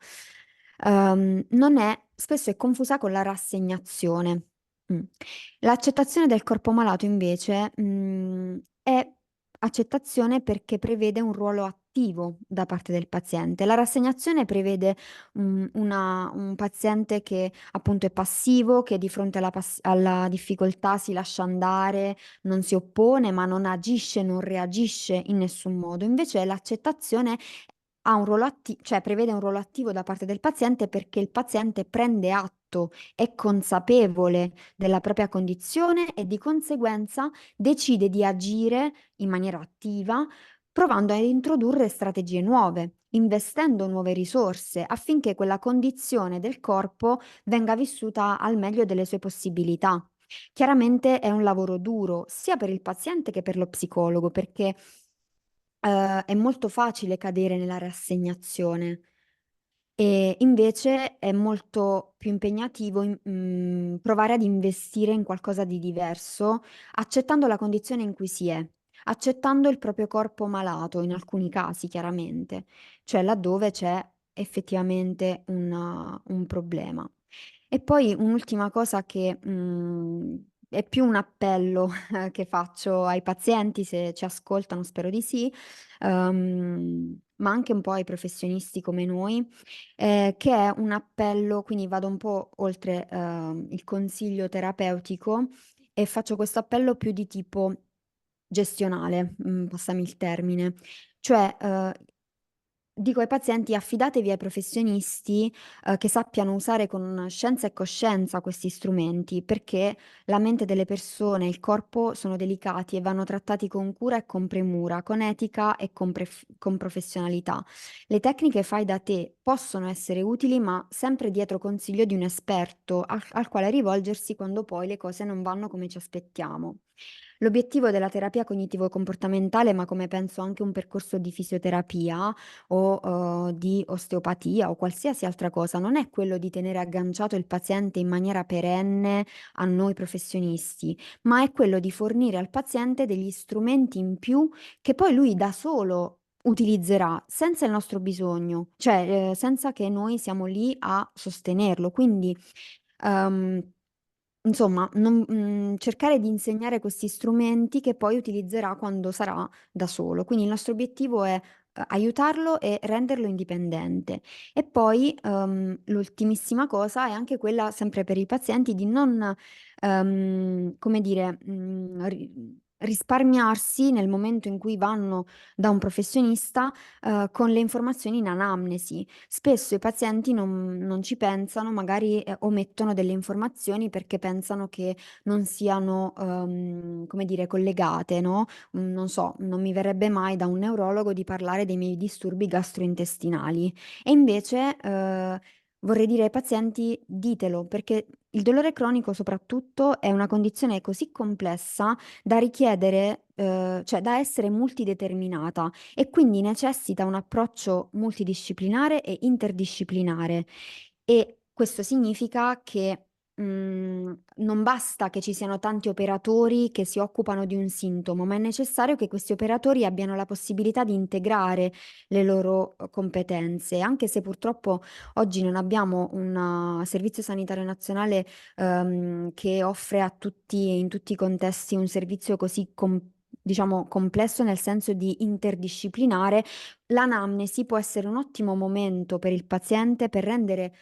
Non è, spesso è confusa con la rassegnazione. Mm. L'accettazione del corpo malato invece, è accettazione perché prevede un ruolo attivo da parte del paziente. La rassegnazione prevede un paziente che appunto è passivo, che di fronte alla difficoltà si lascia andare, non si oppone, ma non agisce, non reagisce in nessun modo. Invece l'accettazione ha un ruolo cioè prevede un ruolo attivo da parte del paziente perché il paziente prende atto, è consapevole della propria condizione e di conseguenza decide di agire in maniera attiva, provando ad introdurre strategie nuove, investendo nuove risorse affinché quella condizione del corpo venga vissuta al meglio delle sue possibilità. Chiaramente è un lavoro duro sia per il paziente che per lo psicologo, perché è molto facile cadere nella rassegnazione E invece è molto più impegnativo provare ad investire in qualcosa di diverso, accettando la condizione in cui si è, accettando il proprio corpo malato, in alcuni casi chiaramente, cioè laddove c'è effettivamente un problema. E poi un'ultima cosa che è più un appello che faccio ai pazienti, se ci ascoltano, spero di sì, ma anche un po' ai professionisti come noi, che è un appello, quindi vado un po' oltre il consiglio terapeutico e faccio questo appello più di tipo gestionale, passami il termine. Cioè, dico ai pazienti: affidatevi ai professionisti, che sappiano usare con scienza e coscienza questi strumenti, perché la mente delle persone e il corpo sono delicati e vanno trattati con cura e con premura, con etica e con professionalità. Le tecniche fai da te possono essere utili, ma sempre dietro consiglio di un esperto al quale rivolgersi quando poi le cose non vanno come ci aspettiamo. L'obiettivo della terapia cognitivo-comportamentale, ma come penso anche un percorso di fisioterapia o di osteopatia o qualsiasi altra cosa, non è quello di tenere agganciato il paziente in maniera perenne a noi professionisti, ma è quello di fornire al paziente degli strumenti in più che poi lui da solo utilizzerà senza il nostro bisogno, cioè senza che noi siamo lì a sostenerlo. Quindi ehm, insomma, cercare di insegnare questi strumenti che poi utilizzerà quando sarà da solo. Quindi il nostro obiettivo è aiutarlo e renderlo indipendente. E poi l'ultimissima cosa è anche quella, sempre per i pazienti, di non, come dire, risparmiarsi nel momento in cui vanno da un professionista con le informazioni in anamnesi. Spesso i pazienti non ci pensano, magari omettono delle informazioni perché pensano che non siano, come dire, collegate, no? Non so, non mi verrebbe mai da un neurologo di parlare dei miei disturbi gastrointestinali. E invece vorrei dire ai pazienti, ditelo, perché il dolore cronico soprattutto è una condizione così complessa da richiedere, cioè da essere multideterminata e quindi necessita un approccio multidisciplinare e interdisciplinare. E questo significa che non basta che ci siano tanti operatori che si occupano di un sintomo, ma è necessario che questi operatori abbiano la possibilità di integrare le loro competenze, anche se purtroppo oggi non abbiamo un servizio sanitario nazionale che offre a tutti, in tutti i contesti, un servizio così diciamo complesso nel senso di interdisciplinare. L'anamnesi può essere un ottimo momento per il paziente per rendere,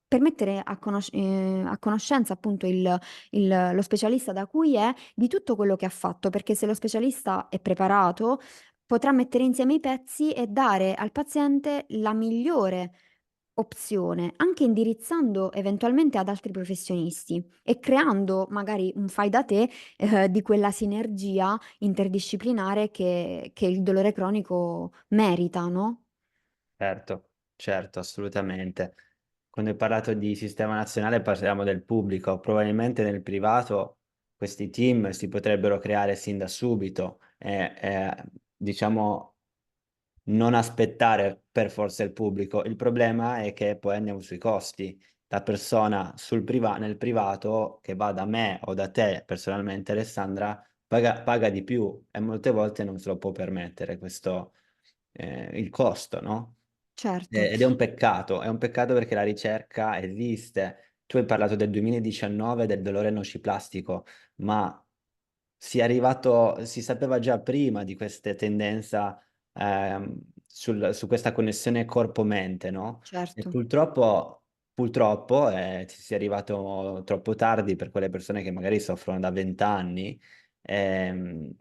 per mettere a conoscenza appunto lo specialista da cui è di tutto quello che ha fatto, perché se lo specialista è preparato, potrà mettere insieme i pezzi e dare al paziente la migliore opzione, anche indirizzando eventualmente ad altri professionisti e creando magari un fai da te, di quella sinergia interdisciplinare che il dolore cronico merita, no? Certo, certo, assolutamente. Quando hai parlato di sistema nazionale parliamo del pubblico, probabilmente nel privato questi team si potrebbero creare sin da subito e diciamo non aspettare per forza il pubblico. Il problema è che poi andiamo sui costi. La persona nel privato che va da me o da te personalmente, Alessandra, paga di più e molte volte non se lo può permettere questo, il costo, no? Certo, Ed è un peccato perché la ricerca esiste. Tu hai parlato del 2019 del dolore nociplastico, ma si sapeva già prima di queste tendenza su questa connessione corpo-mente, no? E certo. purtroppo ci si è arrivato troppo tardi per quelle persone che magari soffrono da 20 anni ehm,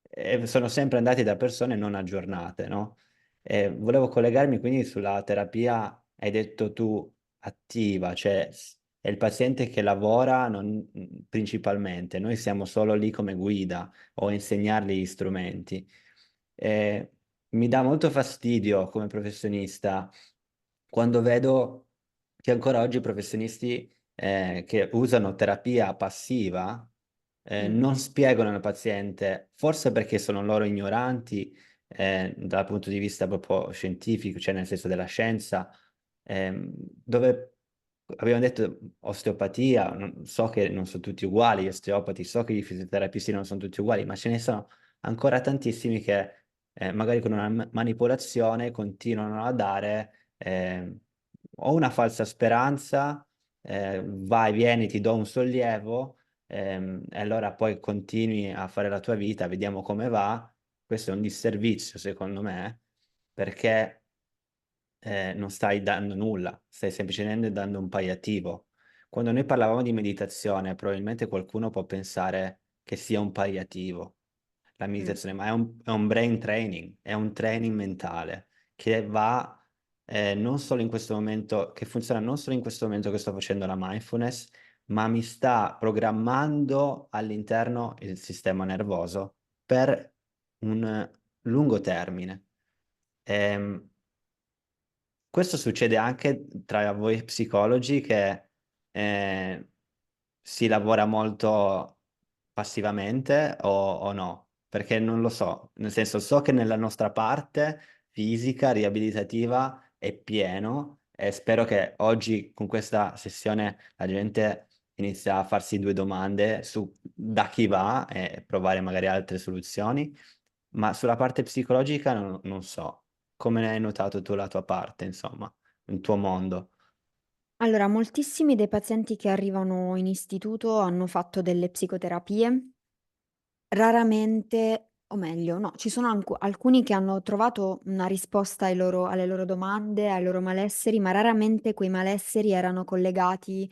e sono sempre andati da persone non aggiornate, no? E volevo collegarmi quindi sulla terapia, hai detto tu, attiva, cioè è il paziente che lavora principalmente, noi siamo solo lì come guida o a insegnargli gli strumenti. E mi dà molto fastidio come professionista quando vedo che ancora oggi i professionisti che usano terapia passiva Mm, non spiegano al paziente, forse perché sono loro ignoranti dal punto di vista proprio scientifico, cioè nel senso della scienza, dove abbiamo detto osteopatia, so che non sono tutti uguali gli osteopati, so che i fisioterapisti non sono tutti uguali, ma ce ne sono ancora tantissimi che magari con una manipolazione continuano a dare o una falsa speranza, vai, vieni, ti do un sollievo, e allora poi continui a fare la tua vita, vediamo come va. Questo è un disservizio, secondo me, perché non stai dando nulla, stai semplicemente dando un palliativo. Quando noi parlavamo di meditazione, probabilmente qualcuno può pensare che sia un palliativo, la Mm. meditazione, ma è un brain training, è un training mentale che va non solo in questo momento, che funziona non solo in questo momento che sto facendo la mindfulness, ma mi sta programmando all'interno il sistema nervoso per un lungo termine. Ehm, Questo succede anche tra voi psicologi che eh, si lavora molto passivamente o no? Perché non lo so, nel senso so che nella nostra parte fisica, riabilitativa è pieno e spero che oggi con questa sessione la gente inizia a farsi due domande su da chi va e provare magari altre soluzioni, ma sulla parte psicologica non so. Come ne hai notato tu la tua parte, insomma, il tuo mondo? Allora, moltissimi dei pazienti che arrivano in istituto hanno fatto delle psicoterapie. Raramente, o meglio, no, ci sono alcuni che hanno trovato una risposta alle loro domande, ai loro malesseri, ma raramente quei malesseri erano collegati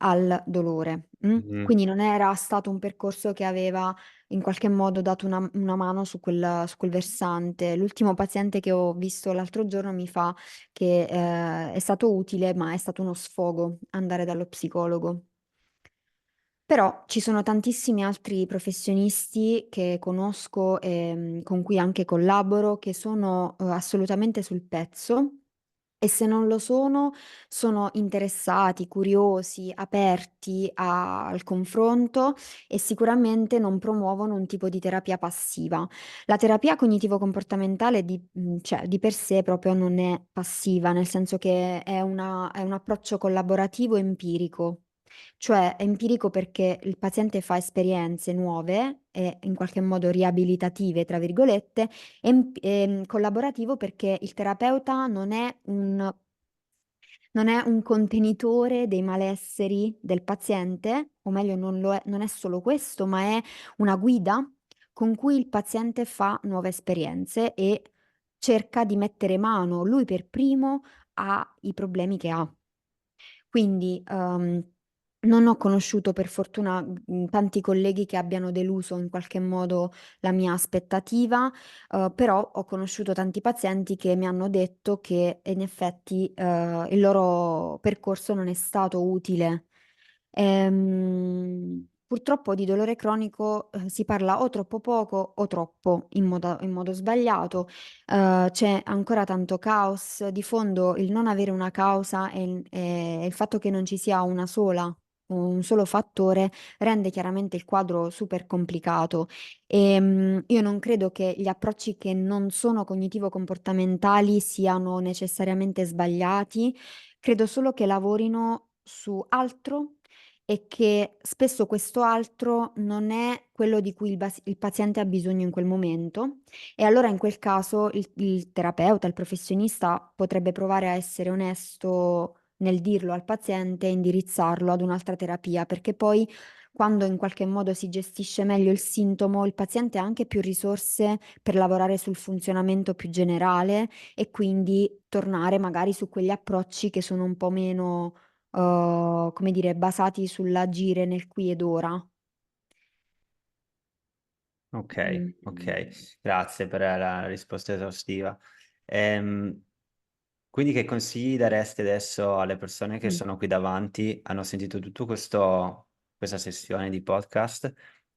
al dolore. Mm, Quindi non era stato un percorso che aveva in qualche modo dato una mano su quel versante. L'ultimo paziente che ho visto l'altro giorno mi fa che è stato utile, ma è stato uno sfogo andare dallo psicologo. Però ci sono tantissimi altri professionisti che conosco e con cui anche collaboro che sono assolutamente sul pezzo e se non lo sono, sono interessati, curiosi, aperti al confronto e sicuramente non promuovono un tipo di terapia passiva. La terapia cognitivo-comportamentale cioè, di per sé proprio non è passiva, nel senso che è un approccio collaborativo empirico. Cioè è empirico perché il paziente fa esperienze nuove e in qualche modo riabilitative, tra virgolette, e collaborativo perché il terapeuta non è un contenitore dei malesseri del paziente, o meglio non è solo questo, ma è una guida con cui il paziente fa nuove esperienze e cerca di mettere mano lui per primo ai problemi che ha. Quindi non ho conosciuto per fortuna tanti colleghi che abbiano deluso in qualche modo la mia aspettativa, però ho conosciuto tanti pazienti che mi hanno detto che in effetti il loro percorso non è stato utile. Purtroppo di dolore cronico si parla o troppo poco o troppo in modo sbagliato. C'è ancora tanto caos. Di fondo il non avere una causa e il fatto che non ci sia una sola, un solo fattore rende chiaramente il quadro super complicato. Io non credo che gli approcci che non sono cognitivo-comportamentali siano necessariamente sbagliati, credo solo che lavorino su altro e che spesso questo altro non è quello di cui il paziente ha bisogno in quel momento e allora in quel caso il terapeuta, il professionista potrebbe provare a essere onesto nel dirlo al paziente e indirizzarlo ad un'altra terapia, perché poi quando in qualche modo si gestisce meglio il sintomo, il paziente ha anche più risorse per lavorare sul funzionamento più generale e quindi tornare magari su quegli approcci che sono un po' meno, come dire, basati sull'agire nel qui ed ora. ok, Mm. ok, grazie per la risposta esaustiva. Ehm, quindi che consigli daresti adesso alle persone che Mm. sono qui davanti, hanno sentito tutto questa sessione di podcast,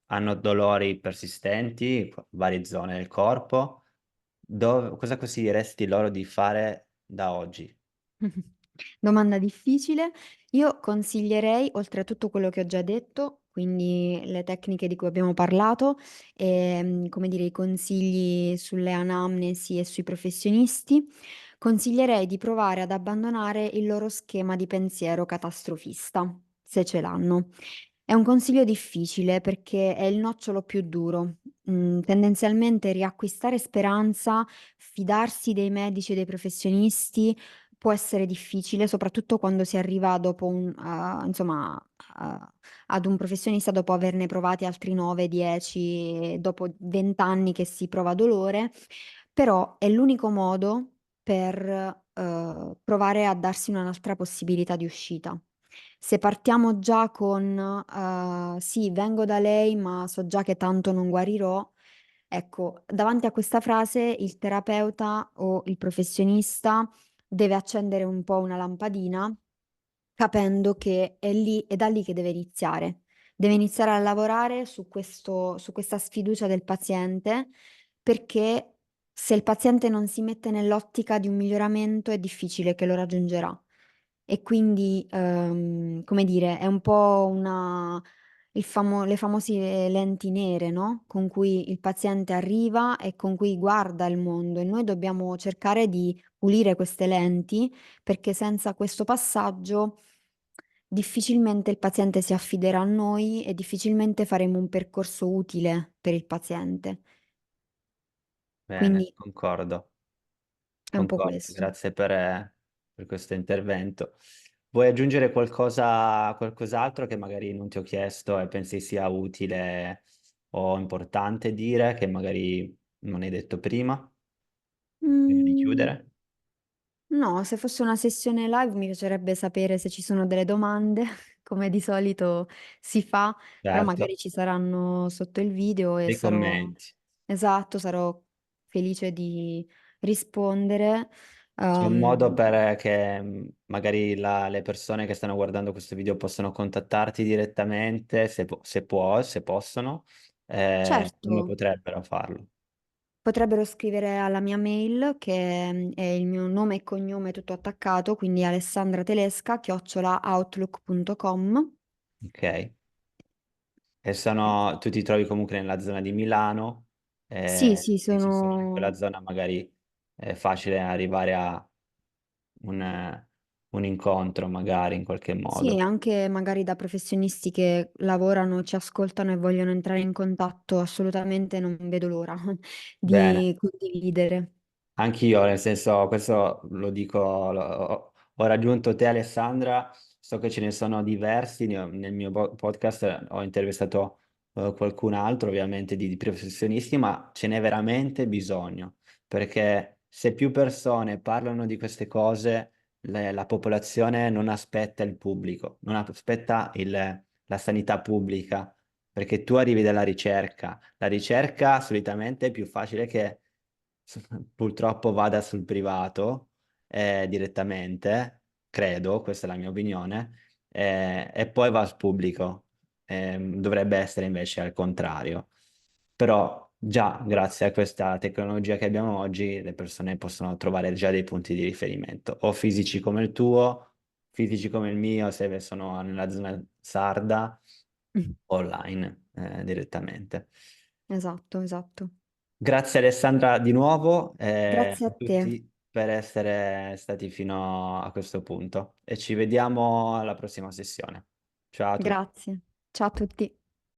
hanno dolori persistenti, varie zone del corpo, cosa consiglieresti loro di fare da oggi? Domanda difficile. Io consiglierei, oltre a tutto quello che ho già detto, quindi le tecniche di cui abbiamo parlato, e, come dire, i consigli sulle anamnesi e sui professionisti, consiglierei di provare ad abbandonare il loro schema di pensiero catastrofista, se ce l'hanno. È un consiglio difficile perché è il nocciolo più duro. Tendenzialmente riacquistare speranza, fidarsi dei medici e dei professionisti può essere difficile, soprattutto quando si arriva dopo insomma, ad un professionista dopo averne provati altri 9, 10, dopo 20 anni che si prova dolore, però è l'unico modo per, provare a darsi un'altra possibilità di uscita. Se partiamo già con, "Sì, vengo da lei, ma so già che tanto non guarirò", ecco, davanti a questa frase il terapeuta o il professionista deve accendere un po' una lampadina, capendo che è da lì che deve iniziare. Deve iniziare a lavorare su questa sfiducia del paziente, perché se il paziente non si mette nell'ottica di un miglioramento è difficile che lo raggiungerà. E quindi, come dire, è un po' una le famose lenti nere, no, con cui il paziente arriva e con cui guarda il mondo, e noi dobbiamo cercare di pulire queste lenti, perché senza questo passaggio difficilmente il paziente si affiderà a noi e difficilmente faremo un percorso utile per il paziente. Bene, Quindi concordo. è un po' Concordo, questo. grazie per questo intervento. Vuoi aggiungere qualcos'altro che magari non ti ho chiesto e pensi sia utile o importante dire, che magari non hai detto prima, prima di Mhmm chiudere? No, se fosse una sessione live mi piacerebbe sapere se ci sono delle domande, come di solito si fa, però Certo, magari ci saranno sotto il video e dei commenti. sarò felice di rispondere. C'è un modo Uhm, per che magari le persone che stanno guardando questo video possano contattarti direttamente, se possono, come certo, potrebbero farlo? potrebbero scrivere alla mia mail che, è il mio nome e cognome tutto attaccato, quindi alessandratedesca@outlook.com. Ok? Tu ti trovi comunque nella zona di Milano, Sì, sì, dici se in quella sono zona magari è facile arrivare a un, un incontro, magari in qualche sì, modo. anche magari da professionisti che lavorano, ci ascoltano e vogliono entrare in contatto, assolutamente non vedo l'ora Bene. di condividere. Anch'io, nel senso, questo lo dico, ho raggiunto te Alessandra, so che ce ne sono diversi, nel mio podcast ho intervistato qualcun altro, ovviamente di professionisti, ma ce n'è veramente bisogno, perché se più persone parlano di queste cose, la popolazione non aspetta il pubblico, non aspetta la sanità pubblica, perché tu arrivi dalla ricerca. La ricerca solitamente è più facile che purtroppo vada sul privato direttamente, credo, questa è la mia opinione, e poi va sul pubblico. Dovrebbe essere invece al contrario. Però già grazie a questa tecnologia che abbiamo oggi, le persone possono trovare già dei punti di riferimento, o fisici come il tuo, fisici come il mio, se sono nella zona sarda, Mh. online direttamente. Esatto, esatto. Grazie Alessandra di nuovo Grazie a a te. tutti per essere stati fino a questo punto e ci vediamo alla prossima sessione. Ciao a tutti. Grazie. Ciao a tutti.